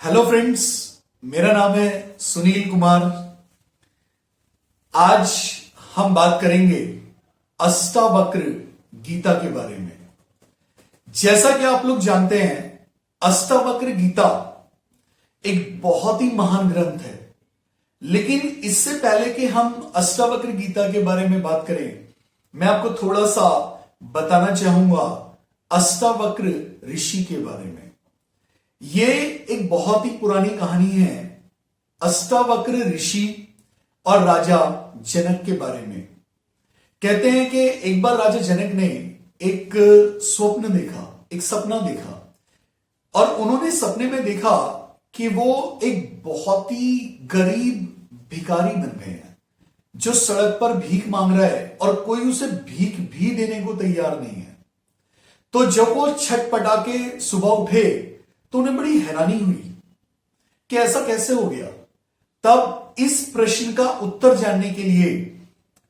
Hello friends, मेरा नाम है सुनील कुमार। आज हम बात करेंगे अष्टावक्र गीता के बारे में। जैसा कि आप लोग जानते हैं, अष्टावक्र गीता एक बहुत ही महान ग्रंथ है। लेकिन इससे पहले कि हम अष्टावक्र गीता के बारे में बात करें, मैं आपको थोड़ा सा बताना चाहूंगा अष्टावक्र ऋषि के बारे में। ये एक बहुत ही पुरानी कहानी है अष्टावक्र ऋषि और राजा जनक के बारे में। कहते हैं कि एक बार राजा जनक ने एक स्वप्न देखा, एक सपना देखा, और उन्होंने सपने में देखा कि वो एक बहुत ही गरीब भिखारी बन गए हैं जो सड़क पर भीख मांग रहा है और कोई उसे भीख भी देने को तैयार नहीं है। तो जब वो छटपटा के सुबह उठे तो उन्हें बड़ी हैरानी हुई कि ऐसा कैसे हो गया। तब इस प्रश्न का उत्तर जानने के लिए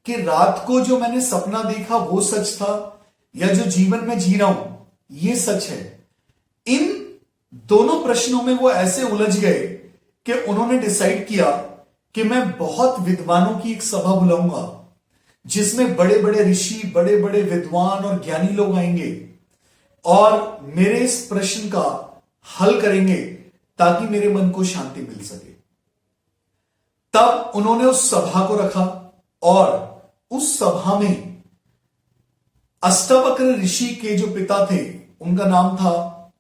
कि रात को जो मैंने सपना देखा वो सच था या जो जीवन में जी रहा हूं ये सच है, इन दोनों प्रश्नों में वो ऐसे उलझ गए कि उन्होंने डिसाइड किया कि मैं बहुत विद्वानों की एक सभा बुलाऊंगा जिसमें बड़े बड़े ऋषि, बड़े बड़े विद्वान और ज्ञानी लोग आएंगे और मेरे इस प्रश्न का हल करेंगे ताकि मेरे मन को शांति मिल सके। तब उन्होंने उस सभा को रखा और उस सभा में अष्टावक्र ऋषि के जो पिता थे उनका नाम था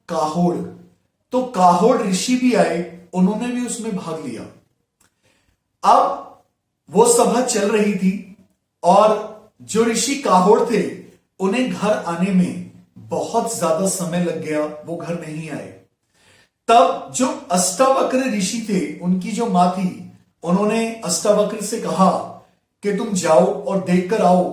काहोड़। तो काहोड़ ऋषि भी आए, उन्होंने भी उसमें भाग लिया। अब वो सभा चल रही थी और जो ऋषि काहोड़ थे उन्हें घर आने में बहुत ज्यादा समय लग गया, वो घर नहीं आए। तब जो अष्टावक्र ऋषि थे, उनकी जो मां थी, उन्होंने अष्टावक्र से कहा कि तुम जाओ और देखकर आओ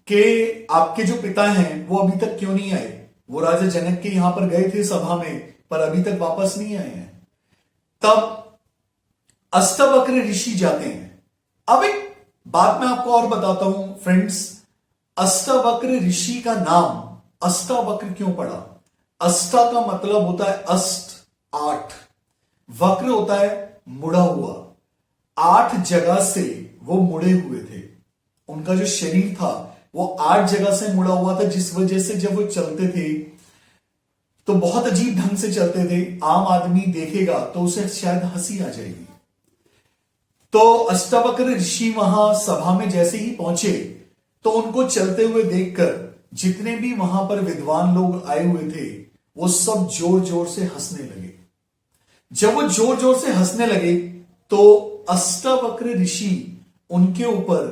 कि आपके जो पिता हैं वो अभी तक क्यों नहीं आए। वो राजा जनक के यहां पर गए थे सभा में, पर अभी तक वापस नहीं आए हैं। तब अष्टावक्र ऋषि जाते हैं। अब एक बात मैं आपको और बताता हूं फ्रेंड्स, अष्टावक्र ऋषि का नाम अष्टावक्र क्यों पड़ा। अष्टा का मतलब होता है अष्ट, 8, वक्र होता है मुड़ा हुआ। 8 जगह से वो मुड़े हुए थे, उनका जो शरीर था वो 8 जगह से मुड़ा हुआ था, जिस वजह से जब वो चलते थे तो बहुत अजीब ढंग से चलते थे। आम आदमी देखेगा तो उसे शायद हंसी आ जाएगी। तो अष्टावक्र ऋषि वहां सभा में जैसे ही पहुंचे तो उनको चलते हुए देखकर जितने भी वहां पर विद्वान लोग आए हुए थे वो सब जोर जोर से हंसने लगे। जब वो जोर जोर से हंसने लगे तो अष्टावक्र ऋषि उनके ऊपर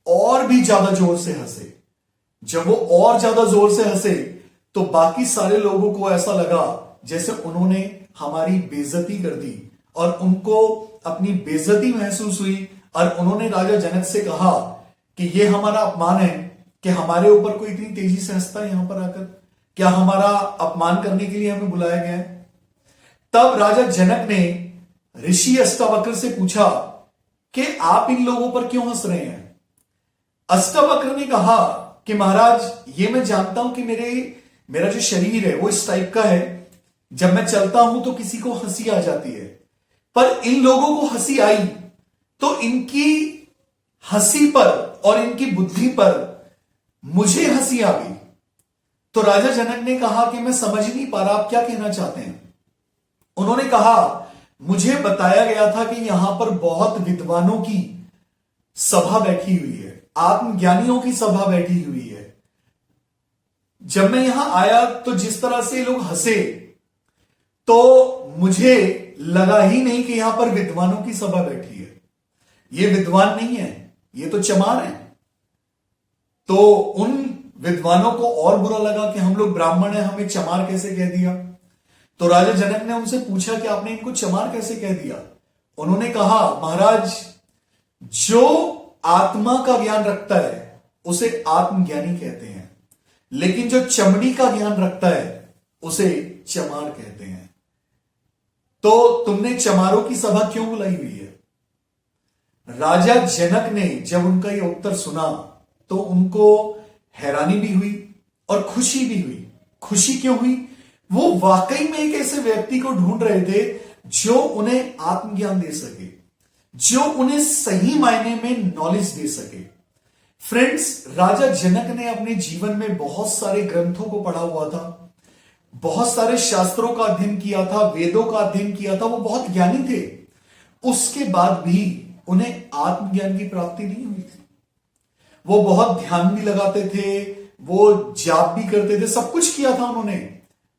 और भी ज्यादा जोर से हंसे। जब वो और ज्यादा जोर से हंसे तो बाकी सारे लोगों को ऐसा लगा जैसे उन्होंने हमारी बेइज्जती कर दी और उनको अपनी बेइज्जती महसूस हुई। और उन्होंने राजा जनक से कहा कि ये हमारा अपमान है कि हमारे ऊपर कोई इतनी तेजी से हंसता है यहां पर आकर, क्या हमारा अपमान करने के लिए हमें बुलाया गया है। तब राजा जनक ने ऋषि अष्टावक्र से पूछा कि आप इन लोगों पर क्यों हंस रहे हैं। अष्टावक्र ने कहा कि महाराज, ये मैं जानता हूं कि मेरा जो शरीर है वो इस टाइप का है, जब मैं चलता हूं तो किसी को हंसी आ जाती है, पर इन लोगों को हंसी आई तो इनकी हंसी पर और इनकी बुद्धि पर मुझे हंसी आ गई। तो राजा जनक ने कहा कि मैं समझ नहीं पा रहा आप क्या कहना चाहते हैं। उन्होंने कहा, मुझे बताया गया था कि यहां पर बहुत विद्वानों की सभा बैठी हुई है, आत्मज्ञानियों की सभा बैठी हुई है। जब मैं यहां आया तो जिस तरह से लोग हंसे तो मुझे लगा ही नहीं कि यहां पर विद्वानों की सभा बैठी है। ये विद्वान नहीं है, ये तो चमार है। तो उन विद्वानों को और बुरा लगा कि हम लोग ब्राह्मण हैं, हमें चमार कैसे कह दिया। तो राजा जनक ने उनसे पूछा कि आपने इनको चमार कैसे कह दिया। उन्होंने कहा, महाराज, जो आत्मा का ज्ञान रखता है उसे आत्मज्ञानी कहते हैं, लेकिन जो चमड़ी का ज्ञान रखता है उसे चमार कहते हैं। तो तुमने चमारों की सभा क्यों बुलाई हुई है। राजा जनक ने जब उनका यह उत्तर सुना तो उनको हैरानी भी हुई और खुशी भी हुई। खुशी क्यों हुई? वो वाकई में एक ऐसे व्यक्ति को ढूंढ रहे थे जो उन्हें आत्मज्ञान दे सके, जो उन्हें सही मायने में नॉलेज दे सके। फ्रेंड्स, राजा जनक ने अपने जीवन में बहुत सारे ग्रंथों को पढ़ा हुआ था, बहुत सारे शास्त्रों का अध्ययन किया था, वेदों का अध्ययन किया था, वो बहुत ज्ञानी थे। उसके बाद भी उन्हें आत्मज्ञान की प्राप्ति नहीं हुई थी। वो बहुत ध्यान भी लगाते थे, वो जाप भी करते थे, सब कुछ किया था उन्होंने,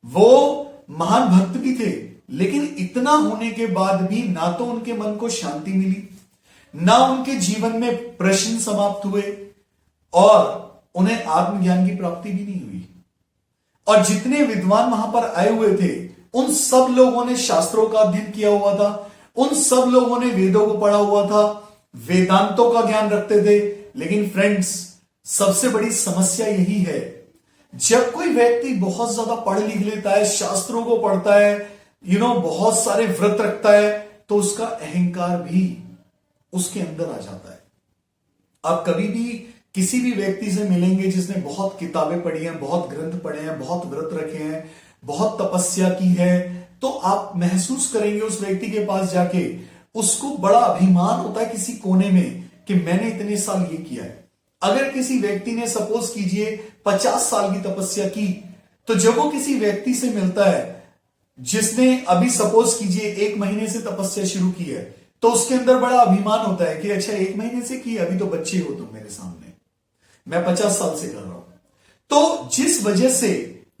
वो महान भक्त भी थे, लेकिन इतना होने के बाद भी ना तो उनके मन को शांति मिली, ना उनके जीवन में प्रश्न समाप्त हुए और उन्हें आत्मज्ञान की प्राप्ति भी नहीं हुई। और जितने विद्वान वहां पर आए हुए थे, उन सब लोगों ने शास्त्रों का अध्ययन किया हुआ था, उन सब लोगों ने वेदों को पढ़ा हुआ था, वेदांतों का ज्ञान रखते थे। लेकिन फ्रेंड्स, सबसे बड़ी समस्या यही है, जब कोई व्यक्ति बहुत ज्यादा पढ़ लिख लेता है, शास्त्रों को पढ़ता है, बहुत सारे व्रत रखता है, तो उसका अहंकार भी उसके अंदर आ जाता है। आप कभी भी किसी भी व्यक्ति से मिलेंगे जिसने बहुत किताबें पढ़ी हैं, बहुत ग्रंथ पढ़े हैं, बहुत व्रत रखे हैं, बहुत तपस्या की है, तो आप महसूस करेंगे उस व्यक्ति के पास जाके उसको बड़ा अभिमान होता है किसी कोने में कि मैंने इतने साल ये किया है। अगर किसी व्यक्ति ने सपोज कीजिए 50 साल की तपस्या की, तो जब वो किसी व्यक्ति से मिलता है जिसने अभी सपोज कीजिए 1 महीने से तपस्या शुरू की है, तो उसके अंदर बड़ा अभिमान होता है कि अच्छा 1 महीने से की, अभी तो बच्चे हो तुम मेरे सामने, मैं 50 साल से कर रहा हूं। तो जिस वजह से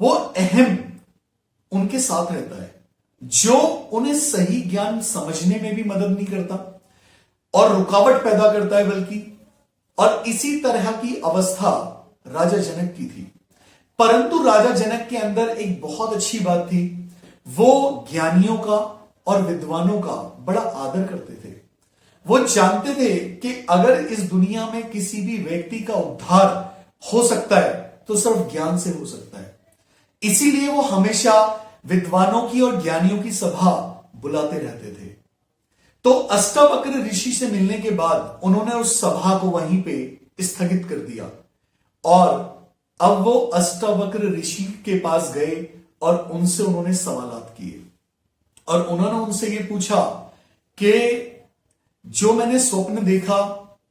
वो अहम उनके साथ रहता है, जो उन्हें सही ज्ञान समझने में भी मदद नहीं करता और रुकावट पैदा करता है बल्कि। और इसी तरह की अवस्था राजा जनक की थी। परंतु राजा जनक के अंदर एक बहुत अच्छी बात थी, वो ज्ञानियों का और विद्वानों का बड़ा आदर करते थे। वो जानते थे कि अगर इस दुनिया में किसी भी व्यक्ति का उद्धार हो सकता है तो सिर्फ ज्ञान से हो सकता है। इसीलिए वो हमेशा विद्वानों की और ज्ञानियों की सभा बुलाते रहते थे। तो अष्टावक्र ऋषि से मिलने के बाद उन्होंने उस सभा को वहीं पे स्थगित कर दिया और अब वो अष्टावक्र ऋषि के पास गए और उनसे उन्होंने सवालात किए और उन्होंने उनसे ये पूछा कि जो मैंने स्वप्न देखा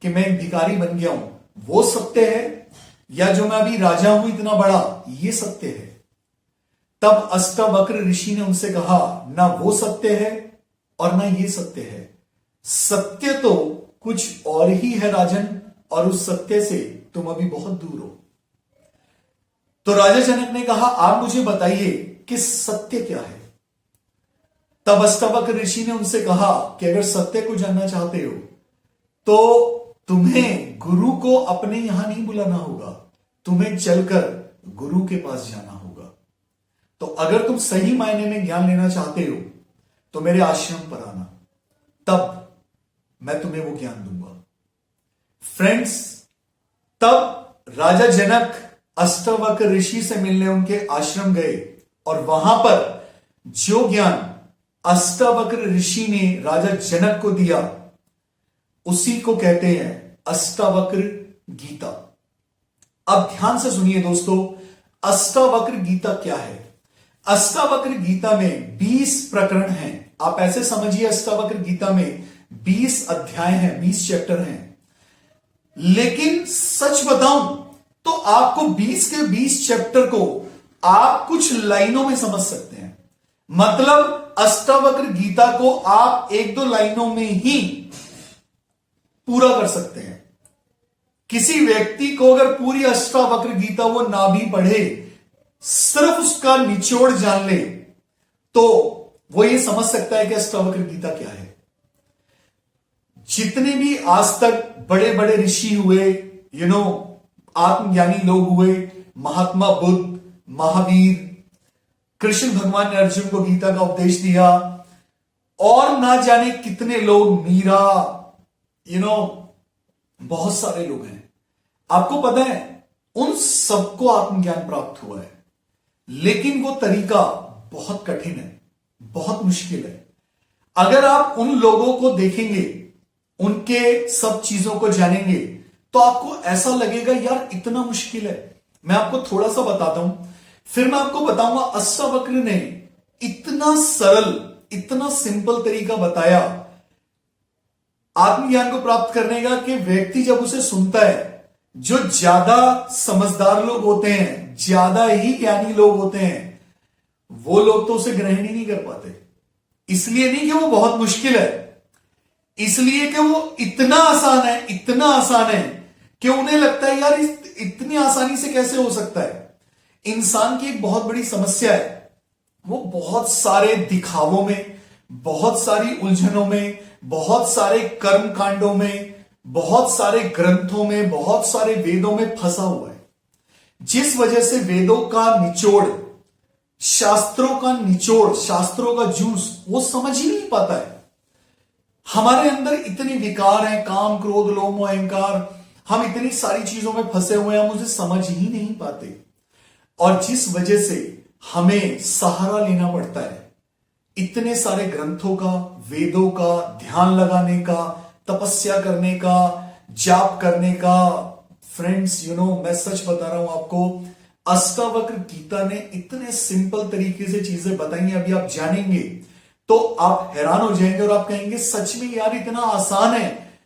कि मैं एक भिखारी बन गया हूं, वो सत्य है, या जो मैं अभी राजा हूं इतना बड़ा, ये सत्य है? तब अष्टावक्र ऋषि ने उनसे कहा, ना वो सत्य है और ना ये सत्य है। सत्य तो कुछ और ही है राजन, और उस सत्य से तुम अभी बहुत दूर हो। तो राजा जनक ने कहा, आप मुझे बताइए कि सत्य क्या है? तब अष्टावक्र ऋषि ने उनसे कहा कि अगर सत्य को जानना चाहते हो तो तुम्हें गुरु को अपने यहां नहीं बुलाना होगा, तुम्हें चलकर गुरु के पास जाना होगा। तो अगर तुम सही मायने में ज्ञान लेना चाहते हो तो मेरे आश्रम पर आना, तब मैं तुम्हें वो ज्ञान दूंगा। फ्रेंड्स, तब राजा जनक अष्टावक्र ऋषि से मिलने उनके आश्रम गए और वहां पर जो ज्ञान अष्टावक्र ऋषि ने राजा जनक को दिया उसी को कहते हैं अष्टावक्र गीता। अब ध्यान से सुनिए दोस्तों, अष्टावक्र गीता क्या है? अष्टावक्र गीता में 20 प्रकरण हैं। आप ऐसे समझिए, अष्टावक्र गीता में 20 अध्याय हैं, 20 चैप्टर हैं। लेकिन सच बताऊं तो आपको 20 के 20 चैप्टर को आप कुछ लाइनों में समझ सकते हैं। मतलब अष्टावक्र गीता को आप 1-2 लाइनों में ही पूरा कर सकते हैं। किसी व्यक्ति को अगर पूरी अष्टावक्र गीता वो ना भी पढ़े, सिर्फ उसका निचोड़ जान ले, तो वो ये समझ सकता है कि अष्टावक्र गीता क्या है। जितने भी आज तक बड़े बड़े ऋषि हुए, आत्मज्ञानी लोग हुए, महात्मा बुद्ध, महावीर, कृष्ण भगवान ने अर्जुन को गीता का उपदेश दिया, और ना जाने कितने लोग, मीरा, बहुत सारे लोग हैं। आपको पता है उन सबको आत्मज्ञान प्राप्त हुआ है, लेकिन वो तरीका बहुत कठिन है, बहुत मुश्किल है। अगर आप उन लोगों को देखेंगे, उनके सब चीजों को जानेंगे, तो आपको ऐसा लगेगा यार इतना मुश्किल है। मैं आपको थोड़ा सा बताता हूं, फिर मैं आपको बताऊंगा अष्टावक्र ने इतना सरल, इतना सिंपल तरीका बताया आत्मज्ञान को प्राप्त करने का कि व्यक्ति जब उसे सुनता है, जो ज्यादा समझदार लोग होते हैं, ज्यादा ही ज्ञानी लोग होते हैं, वो लोग तो उसे ग्रहण ही नहीं कर पाते। इसलिए नहीं कि वो बहुत मुश्किल है, इसलिए कि वो इतना आसान है, इतना आसान है कि उन्हें लगता है यार इतनी आसानी से कैसे हो सकता है। इंसान की एक बहुत बड़ी समस्या है, वो बहुत सारे दिखावों में, बहुत सारी उलझनों में, बहुत सारे कर्म कांडों में, बहुत सारे ग्रंथों में, बहुत सारे वेदों में फंसा हुआ है, जिस वजह से वेदों का निचोड़, शास्त्रों का निचोड़, शास्त्रों का जूस वो समझ ही नहीं पाता है। हमारे अंदर इतने विकार हैं, काम क्रोध लोभ मोह अहंकार, हम इतनी सारी चीजों में फंसे हुए हैं, हम उसे समझ ही नहीं पाते, और जिस वजह से हमें सहारा लेना पड़ता है इतने सारे ग्रंथों का, वेदों का, ध्यान लगाने का, तपस्या करने का, जाप करने का। फ्रेंड्स मैं सच बता रहा हूं आपको, अष्टावक्र गीता ने इतने सिंपल तरीके से चीजें बताई हैं, अभी आप जानेंगे तो आप हैरान हो जाएंगे और आप कहेंगे सच में यार इतना आसान है,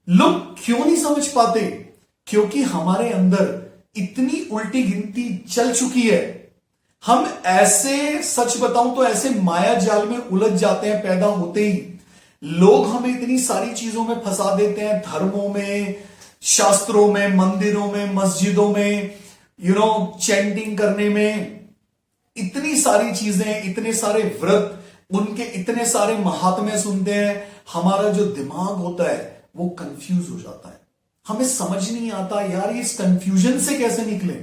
लोग क्यों नहीं समझ पाते? क्योंकि हमारे अंदर इतनी उल्टी गिनती चल चुकी है, हम ऐसे, सच बताऊं तो ऐसे माया जाल में उलझ जाते हैं, पैदा होते ही लोग हमें इतनी सारी चीजों में फंसा देते हैं, धर्मों में, शास्त्रों में, मंदिरों में, मस्जिदों में, चैंटिंग करने में, इतनी सारी चीजें, इतने सारे व्रत, उनके इतने सारे महात्म्य सुनते हैं, हमारा जो दिमाग होता है वो कंफ्यूज हो जाता है। हमें समझ नहीं आता यार इस कंफ्यूजन से कैसे निकले,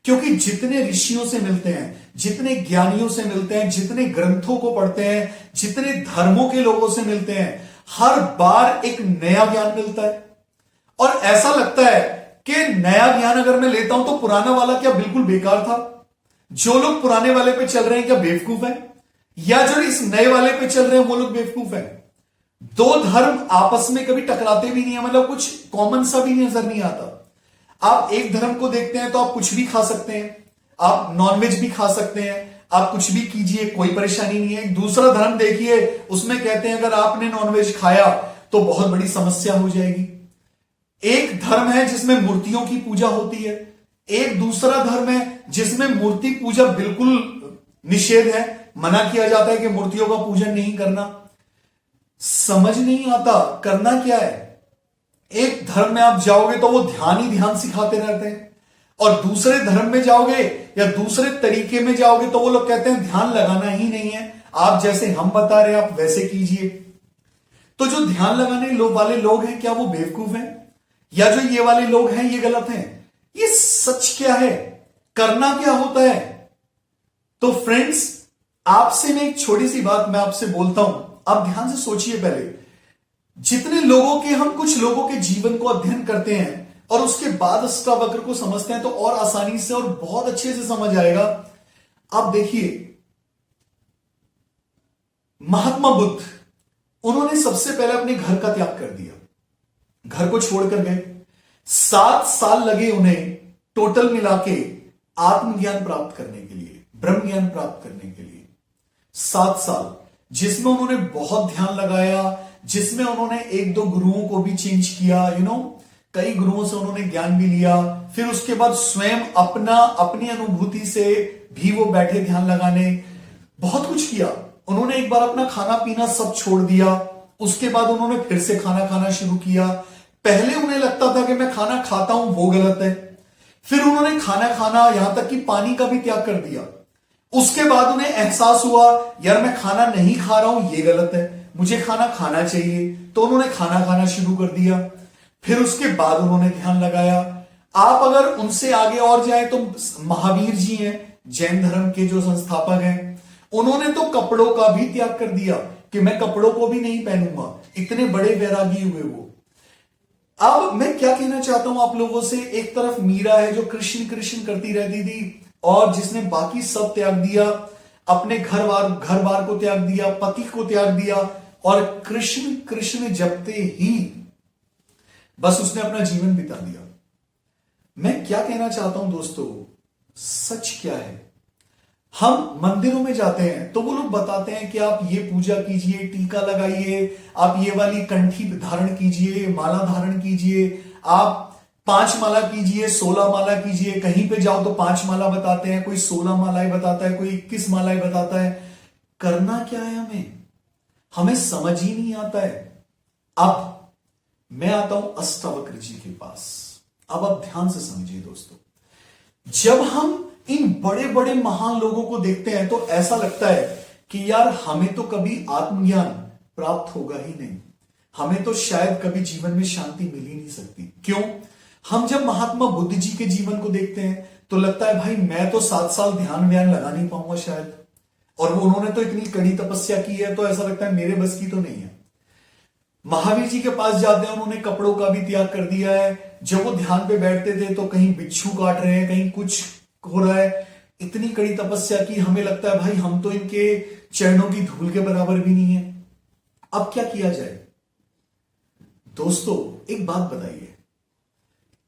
क्योंकि जितने ऋषियों से मिलते हैं, जितने ज्ञानियों से मिलते हैं, जितने ग्रंथों को पढ़ते हैं, जितने धर्मों के लोगों से मिलते हैं, हर बार एक नया ज्ञान मिलता है, और ऐसा लगता है कि नया ज्ञान अगर मैं लेता हूं तो पुराना वाला क्या बिल्कुल बेकार था? जो लोग पुराने वाले पे चल रहे हैं क्या बेवकूफ है, या जो इस नए वाले पे चल रहे हैं वो लोग बेवकूफ है? दो धर्म आपस में कभी टकराते भी नहीं है, मतलब कुछ कॉमन सा भी नजर नहीं आता। आप एक धर्म को देखते हैं तो आप कुछ भी खा सकते हैं, आप नॉनवेज भी खा सकते हैं, आप कुछ भी कीजिए, कोई परेशानी नहीं है। एक दूसरा धर्म देखिए, उसमें कहते हैं अगर आपने नॉनवेज खाया तो बहुत बड़ी समस्या हो जाएगी। एक धर्म है जिसमें मूर्तियों की पूजा होती है, एक दूसरा धर्म है जिसमें मूर्ति पूजा बिल्कुल निषेध है, मना किया जाता है कि मूर्तियों का पूजन नहीं करना। समझ नहीं आता करना क्या है। एक धर्म में आप जाओगे तो वो ध्यान ही ध्यान सिखाते रहते हैं, और दूसरे धर्म में जाओगे या दूसरे तरीके में जाओगे तो वो लोग कहते हैं ध्यान लगाना ही नहीं है, आप जैसे हम बता रहे हैं आप वैसे कीजिए। तो जो ध्यान लगाने वाले लोग हैं क्या वो बेवकूफ हैं, या जो ये वाले लोग हैं ये गलत हैं? ये सच क्या है, करना क्या होता है? तो फ्रेंड्स, आपसे मैं एक छोटी सी बात मैं आपसे बोलता हूं, आप ध्यान से सोचिए। पहले जितने लोगों के, हम कुछ लोगों के जीवन को अध्ययन करते हैं और उसके बाद अष्टावक्र को समझते हैं तो और आसानी से और बहुत अच्छे से समझ आएगा। आप देखिए, महात्मा बुद्ध, उन्होंने सबसे पहले अपने घर का त्याग कर दिया, घर को छोड़कर गए। 7 साल लगे उन्हें टोटल मिला के आत्मज्ञान प्राप्त करने के लिए, ब्रह्म ज्ञान प्राप्त करने के लिए। 7 साल जिसमें उन्होंने बहुत ध्यान लगाया, जिसमें उन्होंने 1-2 गुरुओं को भी चेंज किया, कई गुरुओं से उन्होंने ज्ञान भी लिया। फिर उसके बाद स्वयं अपनी अनुभूति से भी वो बैठे ध्यान लगाने, बहुत कुछ किया उन्होंने। एक बार अपना खाना पीना सब छोड़ दिया, उसके बाद उन्होंने फिर से खाना खाना शुरू किया। पहले उन्हें लगता था कि मैं खाना खाता हूं वो गलत है, फिर उन्होंने खाना खाना, यहां तक कि पानी का भी त्याग कर दिया। उसके बाद उन्हें एहसास हुआ यार मैं खाना नहीं खा रहा हूं ये गलत है, मुझे खाना खाना चाहिए, तो उन्होंने खाना खाना शुरू कर दिया। फिर उसके बाद उन्होंने ध्यान लगाया। आप अगर उनसे आगे और जाए तो महावीर जी हैं, जैन धर्म के जो संस्थापक हैं, उन्होंने तो कपड़ों का भी त्याग कर दिया कि मैं कपड़ों को भी नहीं पहनूंगा, इतने बड़े वैरागी हुए वो। अब मैं क्या कहना चाहता हूं आप लोगों से, एक तरफ मीरा है जो कृष्ण कृष्ण करती रहती थी और जिसने बाकी सब त्याग दिया, अपने घर बार को त्याग दिया, पति को त्याग दिया, और कृष्ण कृष्ण जपते ही बस उसने अपना जीवन बिता दिया। मैं क्या कहना चाहता हूं दोस्तों, सच क्या है, हम मंदिरों में जाते हैं तो वो लोग बताते हैं कि आप ये पूजा कीजिए, टीका लगाइए, आप ये वाली कंठी धारण कीजिए, माला धारण कीजिए, आप 5 माला कीजिए, 16 माला कीजिए। कहीं पे जाओ तो 5 माला बताते हैं, कोई 16 मालाएं बताता है, कोई 21 मालाएं बताता है। करना क्या है हमें समझ ही नहीं आता है। अब मैं आता हूं अष्टावक्र जी के पास। अब आप ध्यान से समझिए दोस्तों, जब हम इन बड़े बड़े महान लोगों को देखते हैं तो ऐसा लगता है कि यार हमें तो कभी आत्मज्ञान प्राप्त होगा ही नहीं, हमें तो शायद कभी जीवन में शांति मिल ही नहीं सकती। क्यों? हम जब महात्मा बुद्ध जी के जीवन को देखते हैं तो लगता है भाई मैं तो 7 साल ध्यान व्यान लगा नहीं पाऊंगा शायद, और वो उन्होंने तो इतनी कड़ी तपस्या की है, तो ऐसा लगता है मेरे बस की तो नहीं है। महावीर जी के पास जाते हैं, उन्होंने कपड़ों का भी त्याग कर दिया है। जब वो ध्यान पे बैठते थे तो कहीं बिच्छू काट रहे हैं, कहीं कुछ हो रहा है। इतनी कड़ी तपस्या की, हमें लगता है भाई हम तो इनके चरणों की धूल के बराबर भी नहीं है। अब क्या किया जाए? दोस्तों एक बात बताइए,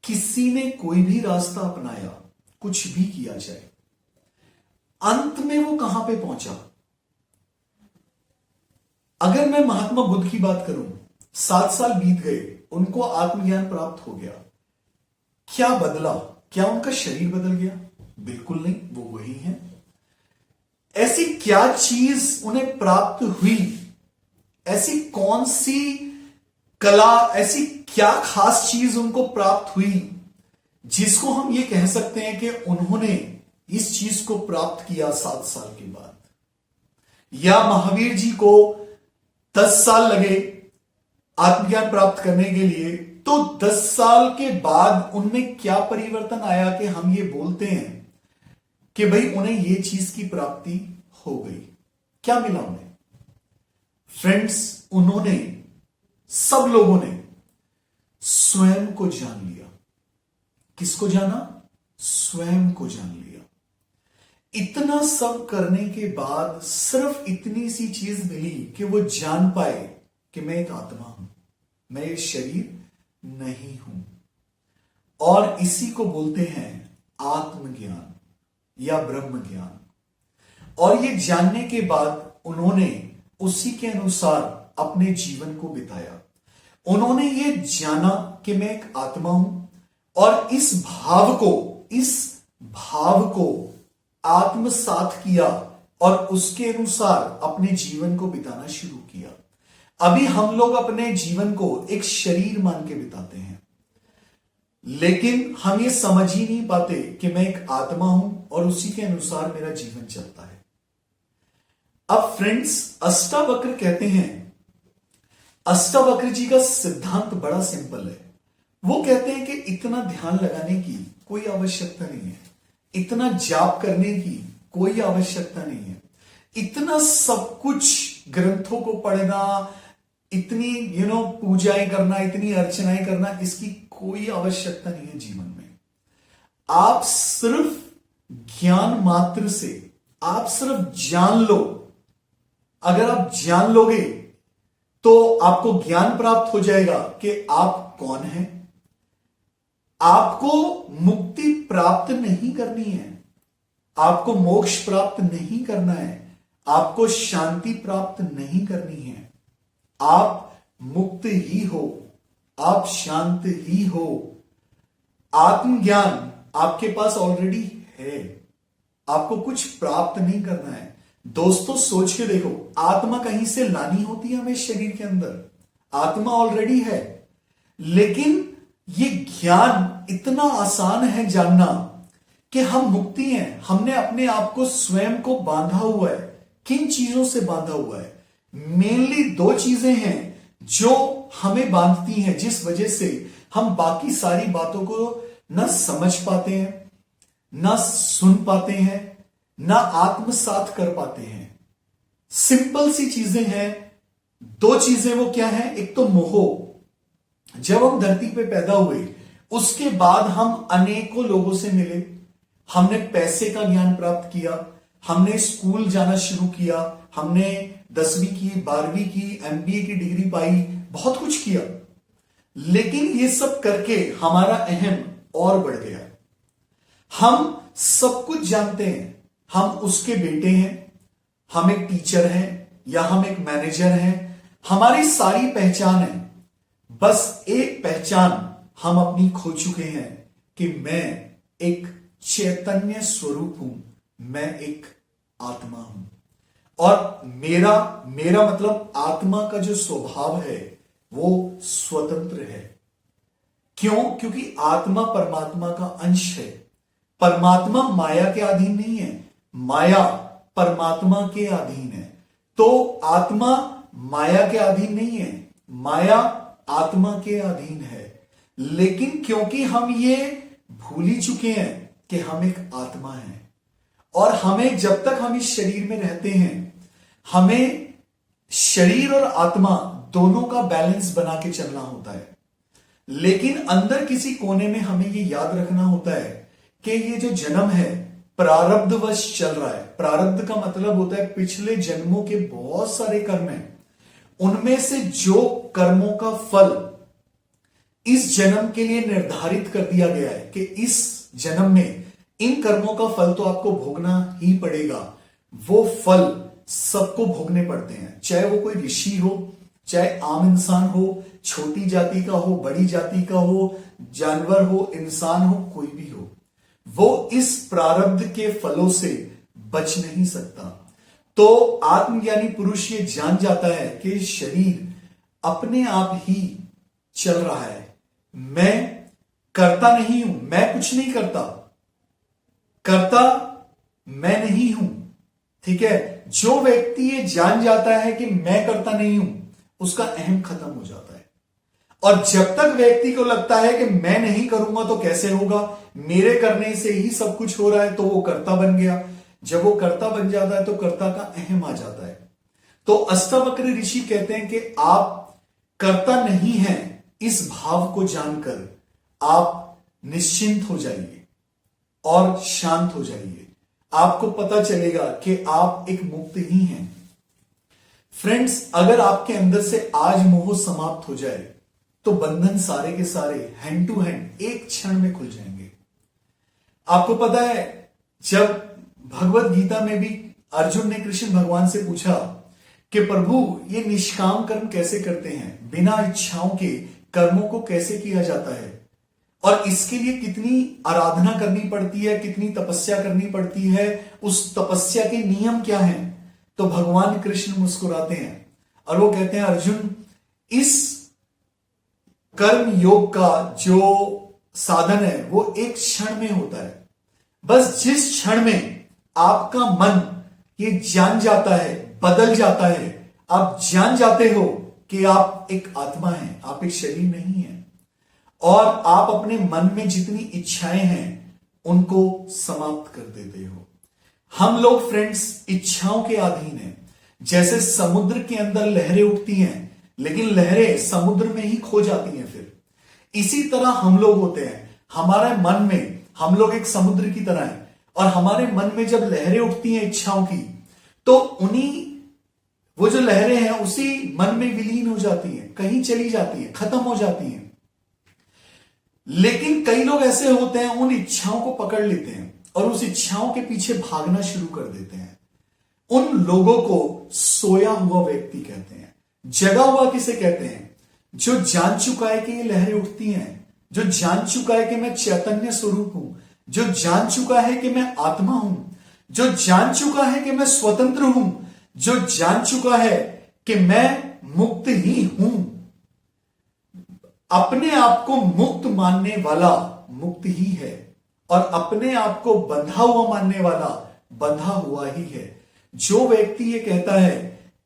किसी ने कोई भी रास्ता अपनाया, कुछ भी किया जाए, अंत में वो कहां पे पहुंचा? अगर मैं महात्मा बुद्ध की बात करूं, 7 साल बीत गए, उनको आत्मज्ञान प्राप्त हो गया, क्या बदला? क्या उनका शरीर बदल गया? बिल्कुल नहीं, वो वही है। ऐसी क्या चीज उन्हें प्राप्त हुई? ऐसी कौन सी कला, ऐसी क्या खास चीज उनको प्राप्त हुई जिसको हम ये कह सकते हैं कि उन्होंने इस चीज को प्राप्त किया 7 साल के बाद? या महावीर जी को 10 साल लगे आत्मज्ञान प्राप्त करने के लिए, तो 10 साल के बाद उनमें क्या परिवर्तन आया कि हम ये बोलते हैं कि भाई उन्हें ये चीज की प्राप्ति हो गई? क्या मिला उन्हें? फ्रेंड्स, उन्होंने, सब लोगों ने स्वयं को जान लिया। किसको जाना? स्वयं को जान लिया। इतना सब करने के बाद सिर्फ इतनी सी चीज मिली कि वो जान पाए कि मैं एक आत्मा हूं, मैं एक शरीर नहीं हूं। और इसी को बोलते हैं आत्मज्ञान या ब्रह्म ज्ञान। और ये जानने के बाद उन्होंने उसी के अनुसार अपने जीवन को बिताया। उन्होंने ये जाना कि मैं एक आत्मा हूं, और इस भाव को आत्मसात किया और उसके अनुसार अपने जीवन को बिताना शुरू किया। अभी हम लोग अपने जीवन को एक शरीर मान के बिताते हैं, लेकिन हम ये समझ ही नहीं पाते कि मैं एक आत्मा हूं और उसी के अनुसार मेरा जीवन चलता है। अब फ्रेंड्स, अष्टावक्र कहते हैं, अष्टावक्र जी का सिद्धांत बड़ा सिंपल है। वो कहते हैं कि इतना ध्यान लगाने की कोई आवश्यकता नहीं है, इतना जाप करने की कोई आवश्यकता नहीं है, इतना सब कुछ ग्रंथों को पढ़ना, इतनी पूजाएं करना, इतनी अर्चनाएं करना, इसकी कोई आवश्यकता नहीं है जीवन में। आप सिर्फ ज्ञान मात्र से, आप सिर्फ जान लो। अगर आप जान लोगे तो आपको ज्ञान प्राप्त हो जाएगा कि आप कौन हैं। आपको मुक्ति प्राप्त नहीं करनी है, आपको मोक्ष प्राप्त नहीं करना है, आपको शांति प्राप्त नहीं करनी है। आप मुक्त ही हो, आप शांत ही हो। आत्मज्ञान आपके पास ऑलरेडी है, आपको कुछ प्राप्त नहीं करना है। दोस्तों सोच के देखो, आत्मा कहीं से लानी होती है हमें शरीर के अंदर, आत्मा ऑलरेडी है। लेकिन ये ज्ञान इतना आसान है जानना कि हम मुक्ति हैं। हमने अपने आप को, स्वयं को बांधा हुआ है। किन चीजों से बांधा हुआ है? मेनली 2 चीजें हैं जो हमें बांधती हैं, जिस वजह से हम बाकी सारी बातों को न समझ पाते हैं, न सुन पाते हैं, ना आत्मसात कर पाते हैं। सिंपल सी चीजें हैं, 2 चीजें। वो क्या है? एक तो मोह। जब हम धरती पे पैदा हुए उसके बाद हम अनेकों लोगों से मिले, हमने पैसे का ज्ञान प्राप्त किया, हमने स्कूल जाना शुरू किया, हमने 10वीं की, 12वीं की, MBA की डिग्री पाई, बहुत कुछ किया। लेकिन ये सब करके हमारा अहम और बढ़ गया। हम सब कुछ जानते हैं, हम उसके बेटे हैं, हम एक टीचर हैं या हम एक मैनेजर हैं, हमारी सारी पहचान है। बस एक पहचान हम अपनी खो चुके हैं कि मैं एक चैतन्य स्वरूप हूं, मैं एक आत्मा हूं। और मेरा मेरा मतलब आत्मा का जो स्वभाव है वो स्वतंत्र है। क्यों? क्योंकि आत्मा परमात्मा का अंश है। परमात्मा माया के अधीन नहीं है, माया परमात्मा के अधीन है। तो आत्मा माया के अधीन नहीं है, माया आत्मा के अधीन है। लेकिन क्योंकि हम ये भूल ही चुके हैं कि हम एक आत्मा हैं, और हमें जब तक हम इस शरीर में रहते हैं, हमें शरीर और आत्मा दोनों का बैलेंस बना के चलना होता है। लेकिन अंदर किसी कोने में हमें ये याद रखना होता है कि ये जो जन्म है प्रारब्धवश चल रहा है। प्रारब्ध का मतलब होता है पिछले जन्मों के बहुत सारे कर्म हैं, उनमें से जो कर्मों का फल इस जन्म के लिए निर्धारित कर दिया गया है कि इस जन्म में इन कर्मों का फल तो आपको भोगना ही पड़ेगा, वो फल सबको भोगने पड़ते हैं। चाहे वो कोई ऋषि हो, चाहे आम इंसान हो, छोटी जाति का हो, बड़ी जाति का हो, जानवर हो, इंसान हो, कोई भी हो, वो इस प्रारब्ध के फलों से बच नहीं सकता। तो आत्मज्ञानी पुरुष ये जान जाता है कि शरीर अपने आप ही चल रहा है, मैं करता नहीं हूं, मैं कुछ नहीं करता, करता मैं नहीं हूं। ठीक है, जो व्यक्ति ये जान जाता है कि मैं करता नहीं हूं, उसका अहम खत्म हो जाता है। और जब तक व्यक्ति को लगता है कि मैं नहीं करूंगा तो कैसे होगा, मेरे करने से ही सब कुछ हो रहा है, तो वो कर्ता बन गया। जब वो कर्ता बन जाता है तो कर्ता का अहम आ जाता है। तो अष्टावक्र ऋषि कहते हैं कि आप कर्ता नहीं हैं, इस भाव को जानकर आप निश्चिंत हो जाइए और शांत हो जाइए। आपको पता चलेगा कि आप एक मुक्त ही हैं। फ्रेंड्स, अगर आपके अंदर से आज मोह समाप्त हो जाए तो बंधन सारे के सारे हैंड टू हैंड एक क्षण में खुल जाएंगे। आपको पता है, जब भगवत गीता में भी अर्जुन ने कृष्ण भगवान से पूछा कि प्रभु ये निष्काम कर्म कैसे करते हैं, बिना इच्छाओं के कर्मों को कैसे किया जाता है, और इसके लिए कितनी आराधना करनी पड़ती है, कितनी तपस्या करनी पड़ती है, उस तपस्या के नियम क्या हैं। तो भगवान कृष्ण मुस्कुराते हैं और वो कहते हैं, अर्जुन, इस कर्म योग का जो साधन है वो एक क्षण में होता है। बस जिस क्षण में आपका मन ये जान जाता है, बदल जाता है, आप जान जाते हो कि आप एक आत्मा हैं, आप एक शरीर नहीं हैं, और आप अपने मन में जितनी इच्छाएं हैं उनको समाप्त कर देते हो। हम लोग फ्रेंड्स इच्छाओं के अधीन हैं। जैसे समुद्र के अंदर लहरें उठती हैं, लेकिन लहरें समुद्र में ही खो जाती हैं। फिर इसी तरह हम लोग होते हैं, हमारे मन में हम लोग एक समुद्र की तरह हैं, और हमारे मन में जब लहरें उठती हैं इच्छाओं की, तो उन्हीं वो जो लहरें हैं उसी मन में विलीन हो जाती हैं, कहीं चली जाती हैं, खत्म हो जाती हैं। लेकिन कई लोग ऐसे होते हैं, उन इच्छाओं को पकड़ लेते हैं और उस इच्छाओं के पीछे भागना शुरू कर देते हैं। उन लोगों को सोया हुआ व्यक्ति कहते हैं। जगा हुआ किसे कहते हैं? जो जान चुका है कि ये लहरें उठती हैं, जो जान चुका है कि मैं चैतन्य स्वरूप हूं, जो जान चुका है कि मैं आत्मा हूं, जो जान चुका है कि मैं स्वतंत्र हूं, जो जान चुका है कि मैं मुक्त ही हूं। अपने आप को मुक्त मानने वाला मुक्त ही है, और अपने आप को बंधा हुआ मानने वाला बंधा हुआ ही है। जो व्यक्ति ये कहता है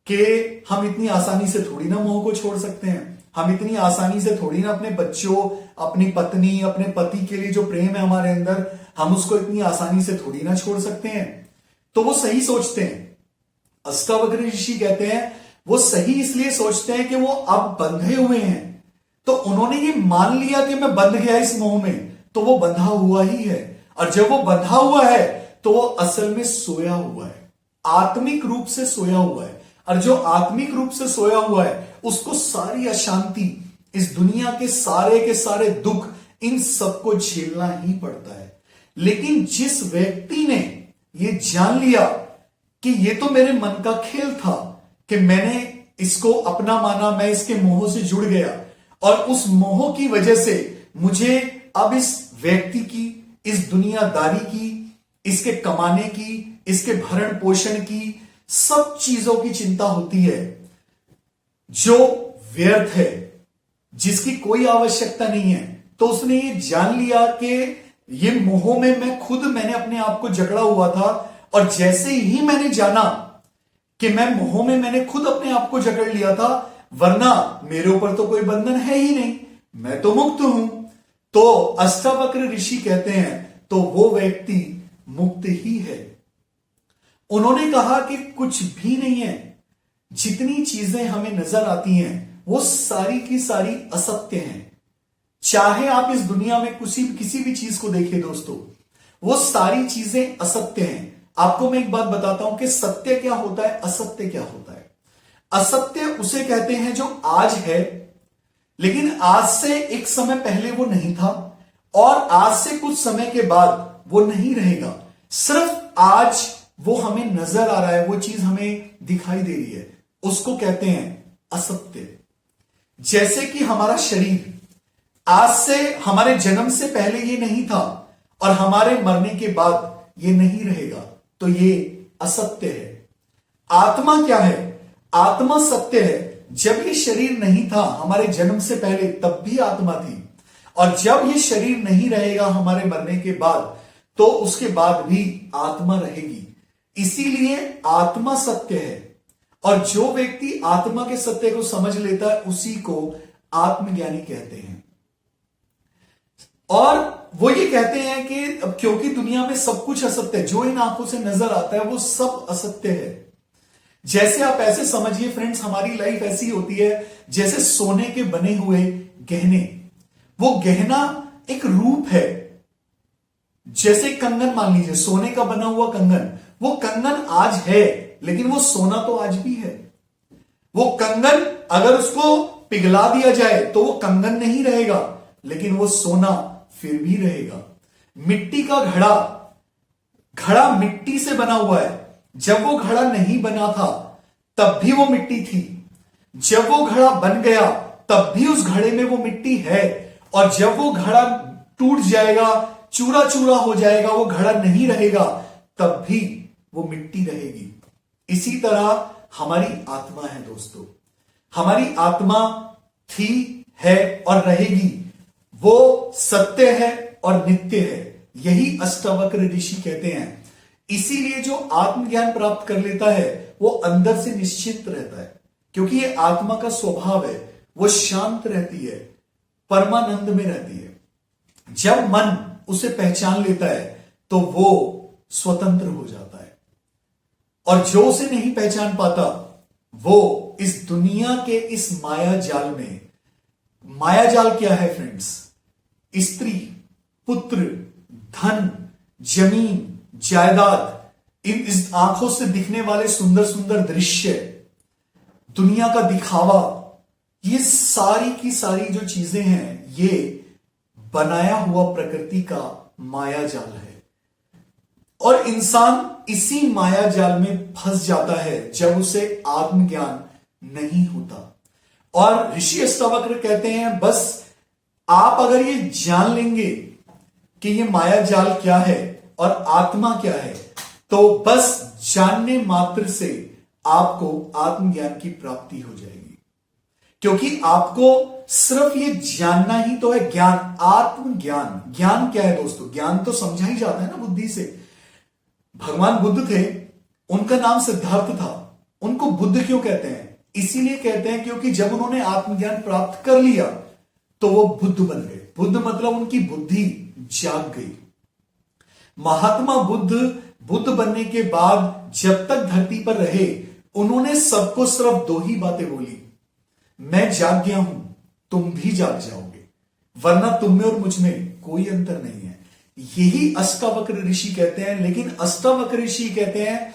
कि हम इतनी आसानी से थोड़ी ना मोह को छोड़ सकते हैं, हम इतनी आसानी से थोड़ी ना अपने बच्चों, अपनी पत्नी, अपने पति के लिए जो प्रेम है हमारे अंदर, हम उसको इतनी आसानी से थोड़ी ना छोड़ सकते हैं, तो वो सही सोचते हैं। अष्टावक्र ऋषि कहते हैं वो सही इसलिए सोचते हैं कि वो अब बंधे हुए हैं, तो उन्होंने ये मान लिया कि मैं बंध गया इस मोह में, तो वो बंधा हुआ ही है। और जब वो बंधा हुआ है तो वो असल में सोया हुआ है, आत्मिक रूप से सोया हुआ है। और जो आत्मिक रूप से सोया हुआ है उसको सारी अशांति, इस दुनिया के सारे दुख, इन सबको झेलना ही पड़ता है। लेकिन जिस व्यक्ति ने ये जान लिया कि ये तो मेरे मन का खेल था, कि मैंने इसको अपना माना, मैं इसके मोह से जुड़ गया और उस मोह की वजह से मुझे अब इस व्यक्ति की, इस दुनियादारी की, इसके कमाने की, इसके भरण पोषण की, सब चीजों की चिंता होती है जो व्यर्थ है, जिसकी कोई आवश्यकता नहीं है। तो उसने ये जान लिया कि ये मोह में मैंने अपने आप को जकड़ा हुआ था, और जैसे ही मैंने जाना कि मैं मोह में मैंने खुद अपने आप को जकड़ लिया था, वरना मेरे ऊपर तो कोई बंधन है ही नहीं, मैं तो मुक्त हूं। तो अष्टावक्र ऋषि कहते हैं तो वो व्यक्ति मुक्त ही है। उन्होंने कहा कि कुछ भी नहीं है, जितनी चीजें हमें नजर आती हैं वो सारी की सारी असत्य हैं। चाहे आप इस दुनिया में किसी भी चीज को देखिए दोस्तों, वो सारी चीजें असत्य हैं। आपको मैं एक बात बताता हूं कि सत्य क्या होता है, असत्य क्या होता है। असत्य उसे कहते हैं जो आज है, लेकिन आज से एक समय पहले वो नहीं था, और आज से कुछ समय के बाद वो नहीं रहेगा। सिर्फ आज वो हमें नजर आ रहा है, वो चीज हमें दिखाई दे रही है, उसको कहते हैं असत्य। जैसे कि हमारा शरीर आज से, हमारे जन्म से पहले ये नहीं था, और हमारे मरने के बाद ये नहीं रहेगा, तो ये असत्य है। आत्मा क्या है? आत्मा सत्य है। जब ये शरीर नहीं था हमारे जन्म से पहले, तब भी आत्मा थी, और जब ये शरीर नहीं रहेगा हमारे मरने के बाद, तो उसके बाद भी आत्मा रहेगी। इसीलिए आत्मा सत्य है, और जो व्यक्ति आत्मा के सत्य को समझ लेता है उसी को आत्मज्ञानी कहते हैं। और वो ये कहते हैं कि क्योंकि दुनिया में सब कुछ असत्य है, जो इन आंखों से नजर आता है वो सब असत्य है। जैसे आप ऐसे समझिए फ्रेंड्स, हमारी लाइफ ऐसी होती है जैसे सोने के बने हुए गहने। वो गहना एक रूप है, जैसे कंगन मान लीजिए, सोने का बना हुआ कंगन, वो कंगन आज है, लेकिन वो सोना तो आज भी है। वो कंगन अगर उसको पिघला दिया जाए तो वो कंगन नहीं रहेगा, लेकिन वो सोना फिर भी रहेगा। मिट्टी का घड़ा मिट्टी से बना हुआ है। जब वो घड़ा नहीं बना था तब भी वो मिट्टी थी, जब वो घड़ा बन गया तब भी उस घड़े में वो मिट्टी है, और जब वो घड़ा टूट जाएगा, चूरा चूरा हो जाएगा, वो घड़ा नहीं रहेगा, तब भी वो मिट्टी रहेगी। इसी तरह हमारी आत्मा है दोस्तों। हमारी आत्मा थी, है और रहेगी। वो सत्य है और नित्य है। यही अष्टावक्र ऋषि कहते हैं। इसीलिए जो आत्मज्ञान प्राप्त कर लेता है वो अंदर से निश्चिंत रहता है, क्योंकि ये आत्मा का स्वभाव है। वो शांत रहती है, परमानंद में रहती है। जब मन उसे पहचान लेता है तो वो स्वतंत्र हो जाता है, और जो उसे नहीं पहचान पाता वो इस दुनिया के इस माया जाल में, माया जाल क्या है फ्रेंड्स? स्त्री, पुत्र, धन, जमीन, जायदाद, इस आंखों से दिखने वाले सुंदर सुंदर दृश्य, दुनिया का दिखावा, ये सारी की सारी जो चीजें हैं, ये बनाया हुआ प्रकृति का माया जाल है। और इंसान इसी माया जाल में फंस जाता है जब उसे आत्मज्ञान नहीं होता। और ऋषि अष्टावक्र कहते हैं बस आप अगर ये जान लेंगे कि ये माया जाल क्या है और आत्मा क्या है, तो बस जानने मात्र से आपको आत्मज्ञान की प्राप्ति हो जाएगी। क्योंकि आपको सिर्फ ये जानना ही तो है ज्ञान, आत्मज्ञान। ज्ञान क्या है दोस्तों? ज्ञान तो समझा ही जाता है ना बुद्धि से। भगवान बुद्ध थे, उनका नाम सिद्धार्थ था। उनको बुद्ध क्यों कहते हैं? इसीलिए कहते हैं क्योंकि जब उन्होंने आत्मज्ञान प्राप्त कर लिया तो वो बुद्ध बन गए। बुद्ध मतलब उनकी बुद्धि जाग गई। महात्मा बुद्ध बनने के बाद जब तक धरती पर रहे, उन्होंने सबको सिर्फ दो ही बातें बोली, मैं जाग गया हूं, तुम भी जाग जाओगे, वरना तुम में और मुझ में कोई अंतर नहीं है। यही अष्टावक्र ऋषि कहते हैं। लेकिन अष्टावक्र ऋषि कहते हैं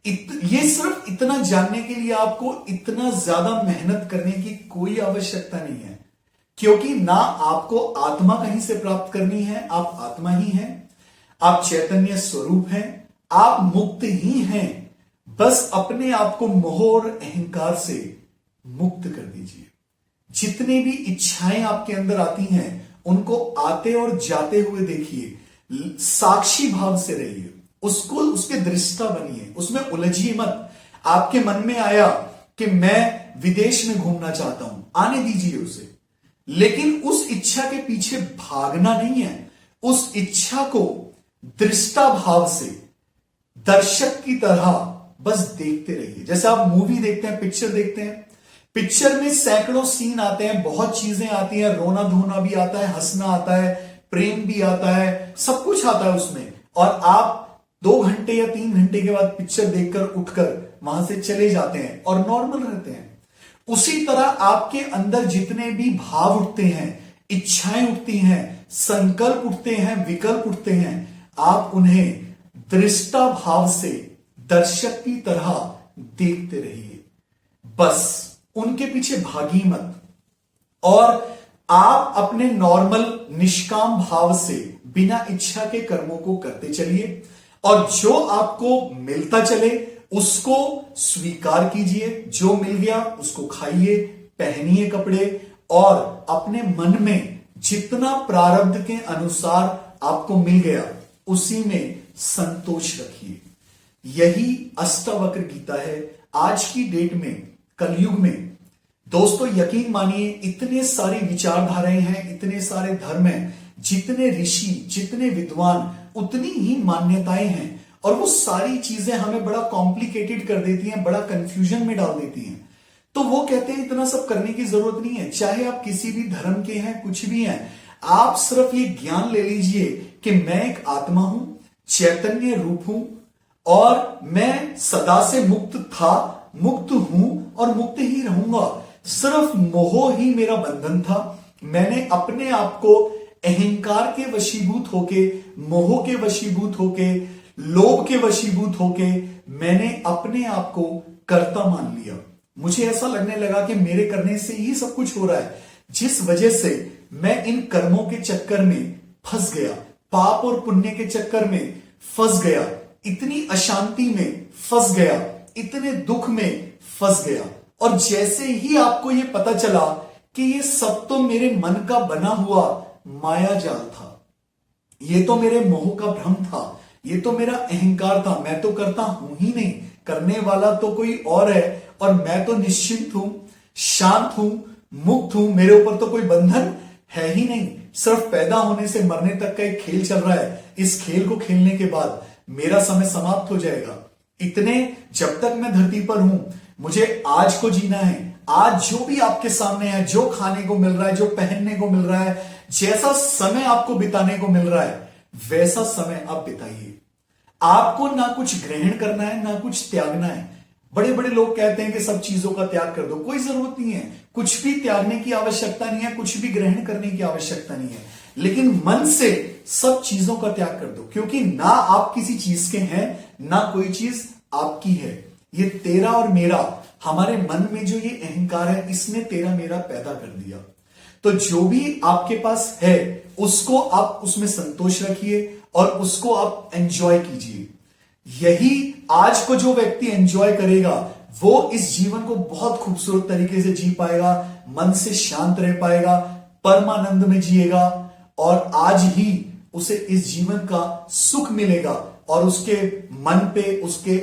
ये सिर्फ इतना जानने के लिए आपको इतना ज्यादा मेहनत करने की कोई आवश्यकता नहीं है, क्योंकि ना आपको आत्मा कहीं से प्राप्त करनी है, आप आत्मा ही हैं, आप चैतन्य स्वरूप हैं, आप मुक्त ही हैं। बस अपने आप को मोह और अहंकार से मुक्त कर दीजिए। जितने भी इच्छाएं आपके अंदर आती हैं उनको आते और जाते हुए देखिए, साक्षी भाव से रहिए, उसको उसके दृष्टा बनिए, उसमें उलझिए मत। आपके मन में आया कि मैं विदेश में घूमना चाहता हूं, आने दीजिए उसे, लेकिन उस इच्छा के पीछे भागना नहीं है। उस इच्छा को दृष्टा भाव से दर्शक की तरह बस देखते रहिए। जैसे आप मूवी देखते हैं, पिक्चर देखते हैं, पिक्चर में सैकड़ों सीन आते हैं, बहुत चीजें आती हैं, रोना धोना भी आता है, हंसना आता है, प्रेम भी आता है, सब कुछ आता है उसमें। और आप 2 घंटे या 3 घंटे के बाद पिक्चर देखकर उठकर वहां से चले जाते हैं और नॉर्मल रहते हैं। उसी तरह आपके अंदर जितने भी भाव उठते हैं, इच्छाएं उठती हैं, संकल्प उठते हैं, विकल्प उठते हैं, आप उन्हें दृष्टा भाव से दर्शक की तरह देखते रहिए। बस उनके पीछे भागी मत, और आप अपने नॉर्मल निष्काम भाव से बिना इच्छा के कर्मों को करते चलिए, और जो आपको मिलता चले उसको स्वीकार कीजिए। जो मिल गया उसको खाइए, पहनिए कपड़े, और अपने मन में जितना प्रारब्ध के अनुसार आपको मिल गया उसी में संतोष रखिए। यही अष्टावक्र गीता है आज की डेट में, कलयुग में। दोस्तों यकीन मानिए, इतने सारी विचारधाराएं हैं, इतने सारे धर्म हैं, जितने ऋषि, जितने विद्वान, उतनी ही मान्यताएं हैं, और वो सारी चीजें हमें बड़ा कॉम्प्लिकेटेड कर देती हैं, बड़ा कंफ्यूजन में डाल देती हैं। तो वो कहते हैं इतना सब करने की जरूरत नहीं है। चाहे आप किसी भी धर्म के हैं, कुछ भी हैं, आप सिर्फ ये ज्ञान ले लीजिए कि मैं एक आत्मा हूं, चैतन्य रूप हूं, और मैं सदा से मुक्त था, मुक्त हूं और मुक्त ही रहूंगा। सिर्फ मोह ही मेरा बंधन था। मैंने अपने आप को अहंकार के वशीभूत होके, मोह के वशीभूत होके, लोभ के वशीभूत होके मैंने अपने आप को कर्ता मान लिया। मुझे ऐसा लगने लगा कि मेरे करने से ही सब कुछ हो रहा है, जिस वजह से मैं इन कर्मों के चक्कर में फंस गया, पाप और पुण्य के चक्कर में फंस गया, इतनी अशांति में फंस गया, इतने दुख में फंस गया। और जैसे ही आपको यह पता चला कि ये सब तो मेरे मन का बना हुआ माया जाल था, ये तो मेरे मोह का भ्रम था, ये तो मेरा अहंकार था, मैं तो करता हूं ही नहीं, करने वाला तो कोई और है, और मैं तो निश्चिंत हूं, शांत हूं, मुक्त हूं, मेरे ऊपर तो कोई बंधन है ही नहीं। सिर्फ पैदा होने से मरने तक का एक खेल चल रहा है। इस खेल को खेलने के बाद मेरा समय समाप्त हो जाएगा। इतने जब तक मैं धरती पर हूं, मुझे आज को जीना है। आज जो भी आपके सामने है, जो खाने को मिल रहा है, जो पहनने को मिल रहा है, जैसा समय आपको बिताने को मिल रहा है, वैसा समय आप बिताइए। आपको ना कुछ ग्रहण करना है, ना कुछ त्यागना है। बड़े बड़े लोग कहते हैं कि सब चीजों का त्याग कर दो, कोई जरूरत नहीं है। कुछ भी त्यागने की आवश्यकता नहीं है, कुछ भी ग्रहण करने की आवश्यकता नहीं है, लेकिन मन से सब चीजों का त्याग कर दो, क्योंकि ना आप किसी चीज के हैं, ना कोई चीज आपकी है। ये तेरा और मेरा, हमारे मन में जो ये अहंकार है, इसने तेरा मेरा पैदा कर दिया। तो जो भी आपके पास है उसको आप उसमें संतोष रखिए और उसको आप एंजॉय कीजिए। यही आज को जो व्यक्ति एंजॉय करेगा वो इस जीवन को बहुत खूबसूरत तरीके से जी पाएगा, मन से शांत रह पाएगा, परमानंद में जिएगा, और आज ही उसे इस जीवन का सुख मिलेगा। और उसके मन पे, उसके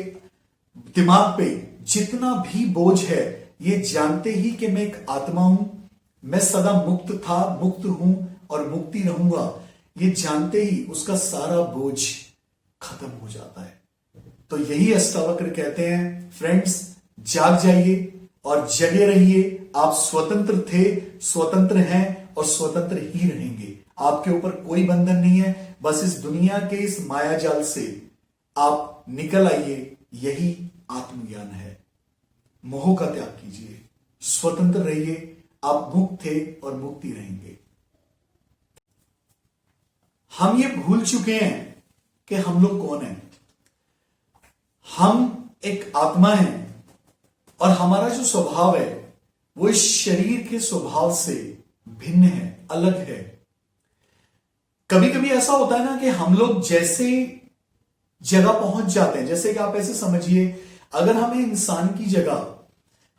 दिमाग पे जितना भी बोझ है, ये जानते ही कि मैं एक आत्मा हूं, मैं सदा मुक्त था, मुक्त हूं और मुक्ति रहूंगा, ये जानते ही उसका सारा बोझ खत्म हो जाता है। तो यही अष्टावक्र कहते हैं, फ्रेंड्स, जाग जाइए और जगे रहिए। आप स्वतंत्र थे, स्वतंत्र हैं और स्वतंत्र ही रहेंगे। आपके ऊपर कोई बंधन नहीं है। बस इस दुनिया के इस माया जाल से आप निकल आइए, यही आत्मज्ञान है। मोह का त्याग कीजिए, स्वतंत्र रहिए, आप मुक्त थे और मुक्ति रहेंगे। हम ये भूल चुके हैं कि हम लोग कौन हैं। हम एक आत्मा हैं और हमारा जो स्वभाव है वो इस शरीर के स्वभाव से भिन्न है, अलग है। कभी कभी ऐसा होता है ना कि हम लोग जैसे जगह पहुंच जाते हैं। जैसे कि आप ऐसे समझिए, अगर हमें इंसान की जगह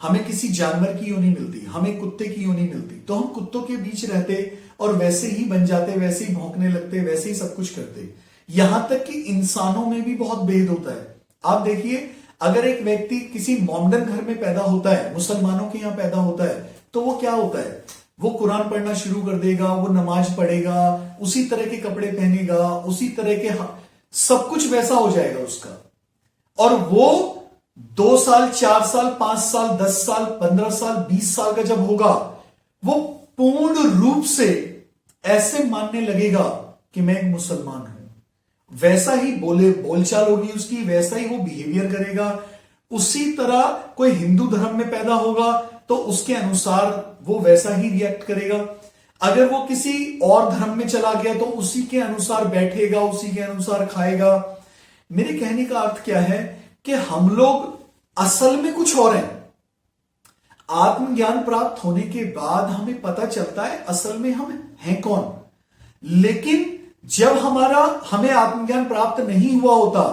हमें किसी जानवर की योनि मिलती, हमें कुत्ते की योनि मिलती, तो हम कुत्तों के बीच रहते और वैसे ही बन जाते, वैसे ही भौंकने लगते, वैसे ही सब कुछ करते। यहां तक कि इंसानों में भी बहुत भेद होता है। आप देखिए, अगर एक व्यक्ति किसी मॉडर्न घर में पैदा होता है, मुसलमानों के यहां पैदा होता है, तो वो क्या होता है, वो कुरान पढ़ना शुरू कर देगा, वो नमाज पढ़ेगा, उसी तरह के कपड़े पहनेगा, उसी तरह के सब कुछ वैसा हो जाएगा उसका। और वो 2 साल, 4 साल, 5 साल, 10 साल, 15 साल, 20 साल का जब होगा, वो पूर्ण रूप से ऐसे मानने लगेगा कि मैं एक मुसलमान हूं। वैसा ही बोलचाल होगी उसकी, वैसा ही वो बिहेवियर करेगा। उसी तरह कोई हिंदू धर्म में पैदा होगा तो उसके अनुसार वो वैसा ही रिएक्ट करेगा। अगर वो किसी और धर्म में चला गया तो उसी के अनुसार बैठेगा, उसी के अनुसार खाएगा। मेरे कहने का अर्थ क्या है कि हम लोग असल में कुछ और हैं। आत्मज्ञान प्राप्त होने के बाद हमें पता चलता है असल में हम हैं कौन। लेकिन जब हमें आत्मज्ञान प्राप्त नहीं हुआ होता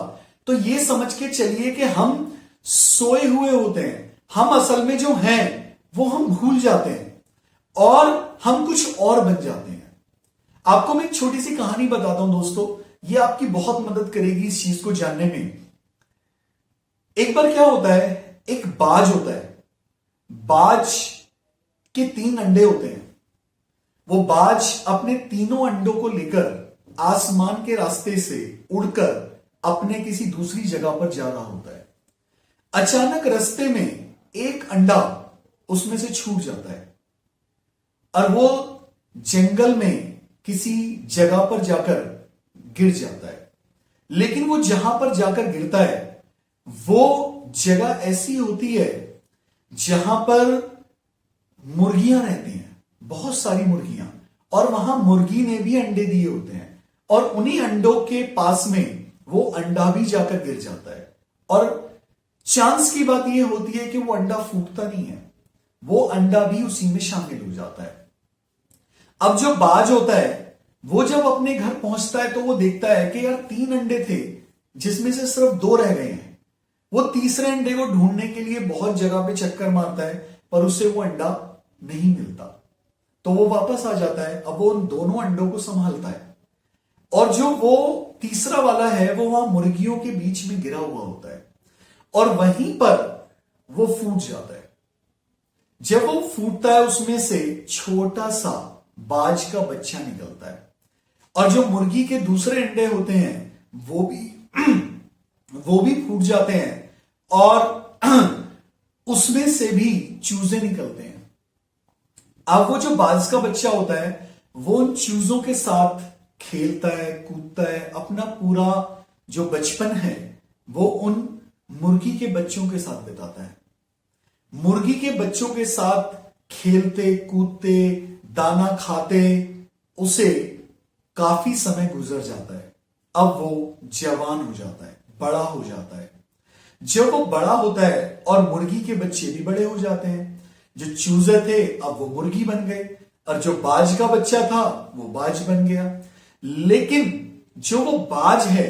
तो यह समझ के चलिए कि हम सोए हुए होते हैं। हम असल में जो हैं वो हम भूल जाते हैं और हम कुछ और बन जाते हैं। आपको मैं एक छोटी सी कहानी बताता हूं दोस्तों, ये आपकी बहुत मदद करेगी इस चीज को जानने में। एक बार क्या होता है, एक बाज होता है। बाज के 3 अंडे होते हैं। वो बाज अपने तीनों अंडों को लेकर आसमान के रास्ते से उड़कर अपने किसी दूसरी जगह पर जा रहा होता है। अचानक रास्ते में एक अंडा उसमें से छूट जाता है और वो जंगल में किसी जगह पर जाकर गिर जाता है। लेकिन वो जहां पर जाकर गिरता है वो जगह ऐसी होती है जहां पर मुर्गियां रहती हैं, बहुत सारी मुर्गियां, और वहां मुर्गी ने भी अंडे दिए होते हैं और उन्हीं अंडों के पास में वो अंडा भी जाकर गिर जाता है। और चांस की बात यह होती है कि वो अंडा फूटता नहीं है, वो अंडा भी उसी में शामिल हो जाता है। अब जो बाज होता है वो जब अपने घर पहुंचता है तो वो देखता है कि यार 3 अंडे थे जिसमें से सिर्फ 2 रह गए हैं। वो तीसरे अंडे को ढूंढने के लिए बहुत जगह पे चक्कर मारता है पर उसे वो अंडा नहीं मिलता, तो वो वापस आ जाता है। अब वो उन दोनों अंडों को संभालता है और जो वो तीसरा वाला है वो वहां मुर्गियों के बीच में गिरा हुआ होता है और वहीं पर वो फूट जाता है। जब वो फूटता है उसमें से छोटा सा बाज का बच्चा निकलता है और जो मुर्गी के दूसरे अंडे होते हैं वो भी फूट जाते हैं और उसमें से भी चूजे निकलते हैं। अब वो जो बाज का बच्चा होता है वो उन चूजों के साथ खेलता है, कूदता है, अपना पूरा जो बचपन है वो उन मुर्गी के बच्चों के साथ बिताता है। मुर्गी के बच्चों के साथ खेलते कूदते दाना खाते उसे काफी समय गुजर जाता है। अब वो जवान हो जाता है, बड़ा हो जाता है। जब वो बड़ा होता है और मुर्गी के बच्चे भी बड़े हो जाते हैं, जो चूजे थे अब वो मुर्गी बन गए और जो बाज का बच्चा था वो बाज बन गया। लेकिन जो वो बाज है,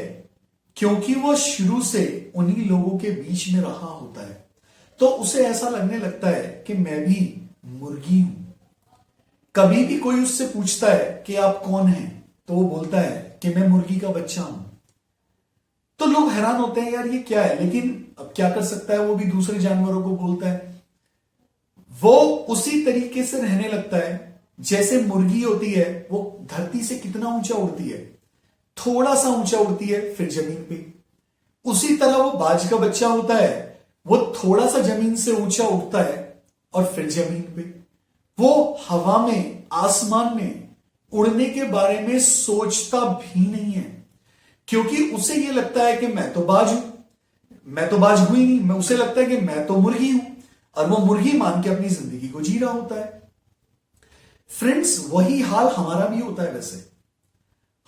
क्योंकि वो शुरू से उन्हीं लोगों के बीच में रहा होता है तो उसे ऐसा लगने लगता है कि मैं भी मुर्गी हूं। कभी भी कोई उससे पूछता है कि आप कौन हैं तो वो बोलता है कि मैं मुर्गी का बच्चा हूं। तो लोग हैरान होते हैं यार ये क्या है, लेकिन अब क्या कर सकता है, वो भी दूसरे जानवरों को बोलता है। वो उसी तरीके से रहने लगता है जैसे मुर्गी होती है, वो धरती से कितना ऊंचा उड़ती है, थोड़ा सा ऊंचा उड़ती है फिर जमीन पे। उसी तरह वो बाज का बच्चा होता है, वो थोड़ा सा जमीन से ऊंचा उड़ता है और फिर जमीन पे। वो हवा में, आसमान में उड़ने के बारे में सोचता भी नहीं है, क्योंकि उसे ये लगता है कि मैं तो बाज हूं, मैं तो बाज हुई नहीं, मैं उसे लगता है कि मैं तो मुर्गी हूं और वो मुर्गी मान के अपनी जिंदगी को जी रहा होता है। फ्रेंड्स, वही हाल हमारा भी होता है। वैसे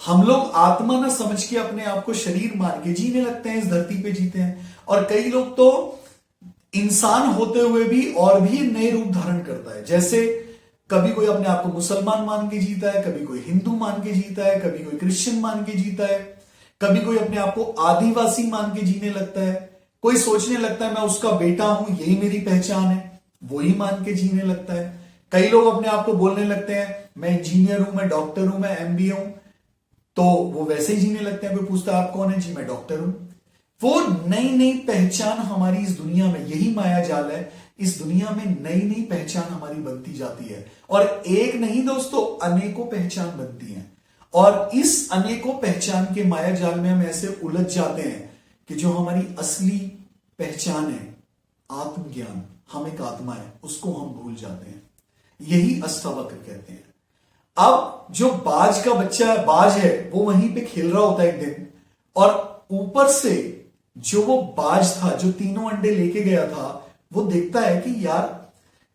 हम लोग आत्मा ना समझ के अपने आप को शरीर मान के जीने लगते हैं, इस धरती पे जीते हैं। और कई लोग तो इंसान होते हुए भी और भी नए रूप धारण करता है। जैसे कभी कोई अपने आप को मुसलमान मान के जीता है, कभी कोई हिंदू मान के जीता है, कभी कोई क्रिश्चियन मान के जीता है, कभी कोई अपने आप को आदिवासी मान के जीने लगता है, कोई सोचने लगता है मैं उसका बेटा हूं, यही मेरी पहचान है, वही मान के जीने लगता है। कई लोग अपने आप को बोलने लगते हैं मैं इंजीनियर हूं, मैं डॉक्टर हूं, मैं एमबीए हूं, तो वो वैसे ही जीने लगते हैं। कोई पूछता है आप कौन है, जी मैं डॉक्टर हूं। वो नई नई पहचान हमारी इस दुनिया में, यही माया जाल है, इस दुनिया में नई नई पहचान हमारी बनती जाती है। और एक नहीं दोस्तों, अनेकों पहचान बनती हैं। और इस अनेकों पहचान के माया जाल में हम ऐसे उलझ जाते हैं कि जो हमारी असली पहचान है, आत्मज्ञान, हम एक आत्मा है, उसको हम भूल जाते हैं। यही अष्टावक्र कहते हैं। अब जो बाज का बच्चा बाज है वो वहीं पे खेल रहा होता है एक दिन, और ऊपर से जो वो बाज था जो तीनों अंडे लेके गया था, वो देखता है कि यार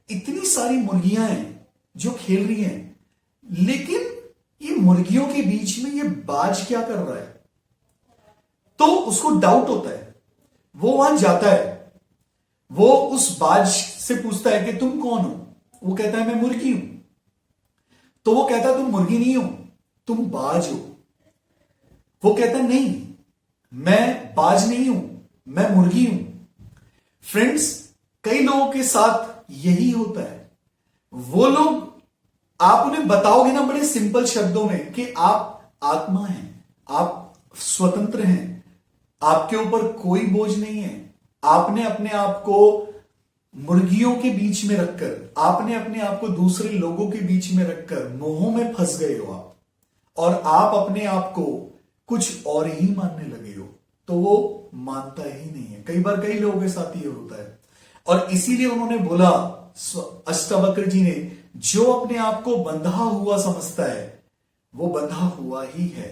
इतनी सारी मुर्गियां हैं जो खेल रही हैं, लेकिन ये मुर्गियों के बीच में ये बाज क्या कर रहा है। तो उसको डाउट होता है, वो वहां जाता है, वो उस बाज से पूछता है कि तुम कौन हो। वो कहता है मैं मुर्गी हूं। तो वो कहता है तुम मुर्गी नहीं हो, तुम बाज हो। वो कहता है नहीं, मैं बाज नहीं हूं, मैं मुर्गी हूं। फ्रेंड्स, कई लोगों के साथ यही होता है। वो लोग, आप उन्हें बताओगे ना बड़े सिंपल शब्दों में कि आप आत्मा हैं, आप स्वतंत्र हैं, आपके ऊपर कोई बोझ नहीं है, आपने अपने आप को मुर्गियों के बीच में रखकर, आपने अपने आप को दूसरे लोगों के बीच में रखकर मोह में फंस गए हो आप, और आप अपने आप को कुछ और ही मानने लगे हो, तो वो मानता ही नहीं है। कई बार कई लोगों के साथ ये होता है। और इसीलिए उन्होंने बोला, अष्टावक्र जी ने, जो अपने आप को बंधा हुआ समझता है वो बंधा हुआ ही है।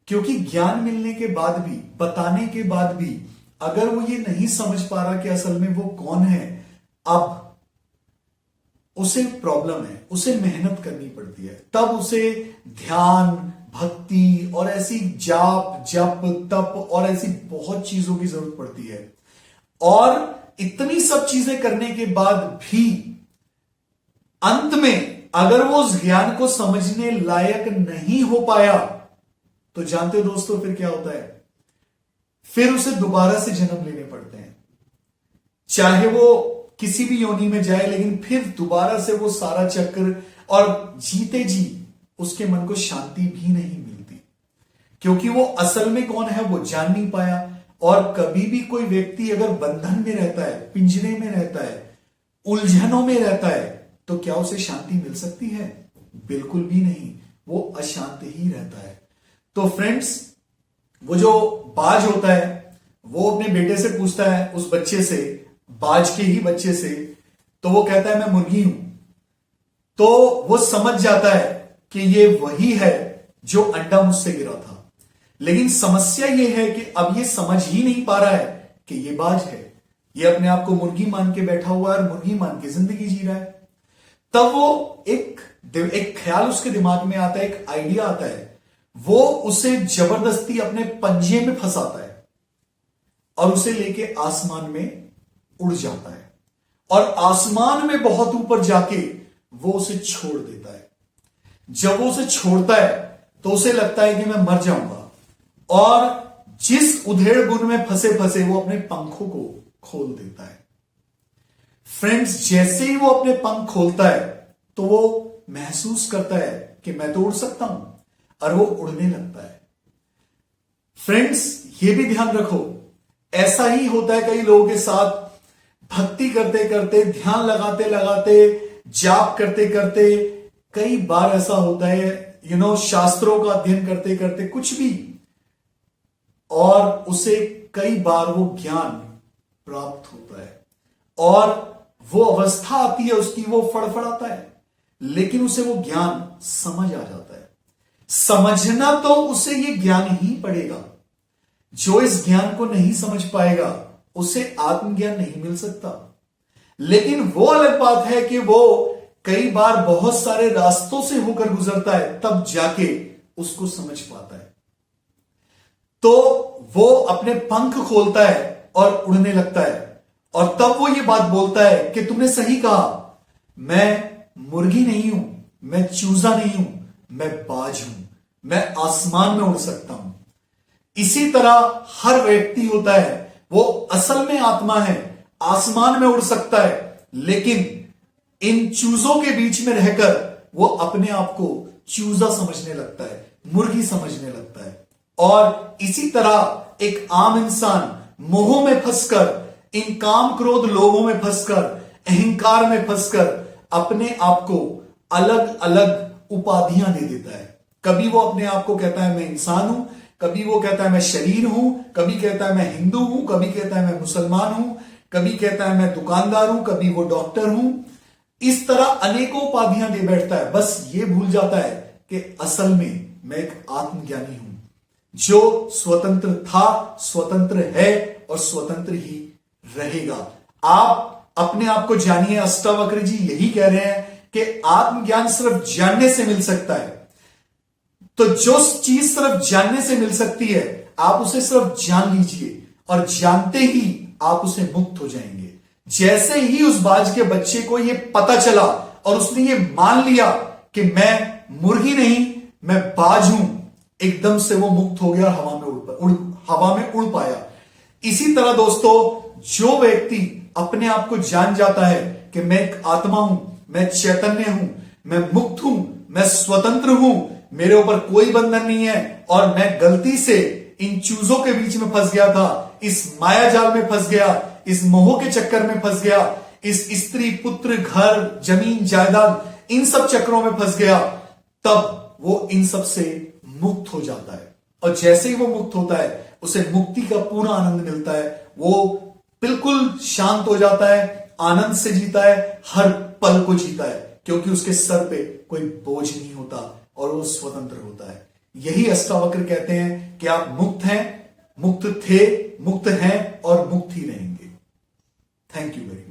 क्योंकि ज्ञान मिलने के बाद भी, बताने के बाद भी, अगर वो ये नहीं समझ पा रहा कि असल में वो कौन है, अब उसे प्रॉब्लम है, उसे मेहनत करनी पड़ती है। तब उसे ध्यान, भक्ति और ऐसी जाप, जप, तप और ऐसी बहुत चीजों की जरूरत पड़ती है। और इतनी सब चीजें करने के बाद भी अंत में अगर वो उस ज्ञान को समझने लायक नहीं हो पाया, तो जानते हो दोस्तों फिर क्या होता है? फिर उसे दोबारा से जन्म लेने पड़ते हैं। चाहे वो किसी भी योनि में जाए, लेकिन फिर दोबारा से वो सारा चक्र, और जीते जी उसके मन को शांति भी नहीं मिलती, क्योंकि वो असल में कौन है वो जान नहीं पाया। और कभी भी कोई व्यक्ति अगर बंधन में रहता है, पिंजरे में रहता है, उलझनों में रहता है, तो क्या उसे शांति मिल सकती है? बिल्कुल भी नहीं, वो अशांत ही रहता है। तो फ्रेंड्स, वो जो बाज होता है वो अपने बेटे से पूछता है, उस बच्चे से, बाज के ही बच्चे से, तो वो कहता है मैं मुर्गी हूं। तो वो समझ जाता है कि ये वही है जो अंडा मुझसे गिरा था। लेकिन समस्या ये है कि अब ये समझ ही नहीं पा रहा है कि ये बाज है, ये अपने आप को मुर्गी मान के बैठा हुआ है और मुर्गी मान के जिंदगी जी रहा है। तब वो एक ख्याल उसके दिमाग में आता है, एक आइडिया आता है, वो उसे जबरदस्ती अपने पंजे में फंसाता है और उसे लेके आसमान में उड़ जाता है, और आसमान में बहुत ऊपर जाके वो उसे छोड़ देता है। जब वो उसे छोड़ता है तो उसे लगता है कि मैं मर जाऊंगा, और जिस उधेड़ बुन में फंसे फंसे वो अपने पंखों को खोल देता है। फ्रेंड्स, जैसे ही वो अपने पंख खोलता है तो वो महसूस करता है कि मैं तो उड़ सकता हूं, और वो उड़ने लगता है। फ्रेंड्स, ये भी ध्यान रखो, ऐसा ही होता है कई लोगों के साथ। भक्ति करते करते, ध्यान लगाते लगाते, जाप करते करते, कई बार ऐसा होता है, शास्त्रों का अध्ययन करते करते कुछ भी, और उसे कई बार वो ज्ञान प्राप्त होता है, और वो अवस्था आती है उसकी, वो फड़फड़ाता है, लेकिन उसे वो ज्ञान समझ आ जाता है। समझना तो उसे ये ज्ञान ही पड़ेगा। जो इस ज्ञान को नहीं समझ पाएगा उसे आत्मज्ञान नहीं मिल सकता। लेकिन वो अलग बात है कि वो कई बार बहुत सारे रास्तों से होकर गुजरता है, तब जाके उसको समझ पाता है। तो वो अपने पंख खोलता है और उड़ने लगता है, और तब वो ये बात बोलता है कि तुमने सही कहा, मैं मुर्गी नहीं हूं, मैं चूजा नहीं हूं, मैं बाज हूं, मैं आसमान में उड़ सकता हूं। इसी तरह हर व्यक्ति होता है, वो असल में आत्मा है, आसमान में उड़ सकता है, लेकिन इन चूजों के बीच में रहकर वो अपने आप को चूजा समझने लगता है, मुर्गी समझने लगता है। और इसी तरह एक आम इंसान मोह में फंसकर, इन काम क्रोध लोभों में फंसकर, अहंकार में फंसकर अपने आप को अलग अलग उपाधियां दे देता है। कभी वो अपने आप को कहता है मैं इंसान हूं, कभी वो कहता है मैं शरीर हूं, कभी कहता है मैं हिंदू हूं, कभी कहता है मैं मुसलमान हूं, कभी कहता है मैं दुकानदार हूं, कभी वो डॉक्टर हूं। इस तरह अनेकों उपाधियां दे बैठता है, बस ये भूल जाता है कि असल में मैं एक आत्मज्ञानी हूं, जो स्वतंत्र था, स्वतंत्र है और स्वतंत्र ही रहेगा। आप अपने आप को जानिए। अष्टावक्र जी यही कह रहे हैं कि आत्मज्ञान सिर्फ जानने से मिल सकता है। तो जो चीज सिर्फ जानने से मिल सकती है, आप उसे सिर्फ जान लीजिए और जानते ही आप उसे मुक्त हो जाएंगे। जैसे ही उस बाज के बच्चे को यह पता चला और उसने ये मान लिया कि मैं मुर्गी नहीं, मैं बाज हूं, एकदम से वो मुक्त हो गया, हवा में उड़ पाया। इसी तरह दोस्तों, जो व्यक्ति अपने आप को जान जाता है कि मैं एक आत्मा हूं, मैं चैतन्य हूं, मैं मुक्त हूं, मैं स्वतंत्र हूं, मेरे ऊपर कोई बंधन नहीं है और मैं गलती से इन चूजों के बीच में फंस गया था, इस माया जाल में फंस गया, इस मोह के चक्कर में फंस गया, इस स्त्री पुत्र घर जमीन जायदाद इन सब चक्रों में फंस गया, तब वो इन सब से मुक्त हो जाता है। और जैसे ही वो मुक्त होता है, उसे मुक्ति का पूरा आनंद मिलता है, वो बिल्कुल शांत हो जाता है, आनंद से जीता है, हर पल को जीता है, क्योंकि उसके सर पे कोई बोझ नहीं होता और वो स्वतंत्र होता है। यही अष्टावक्र कहते हैं कि आप मुक्त हैं, मुक्त थे, मुक्त हैं और मुक्त ही रहेंगे। Thank you very much.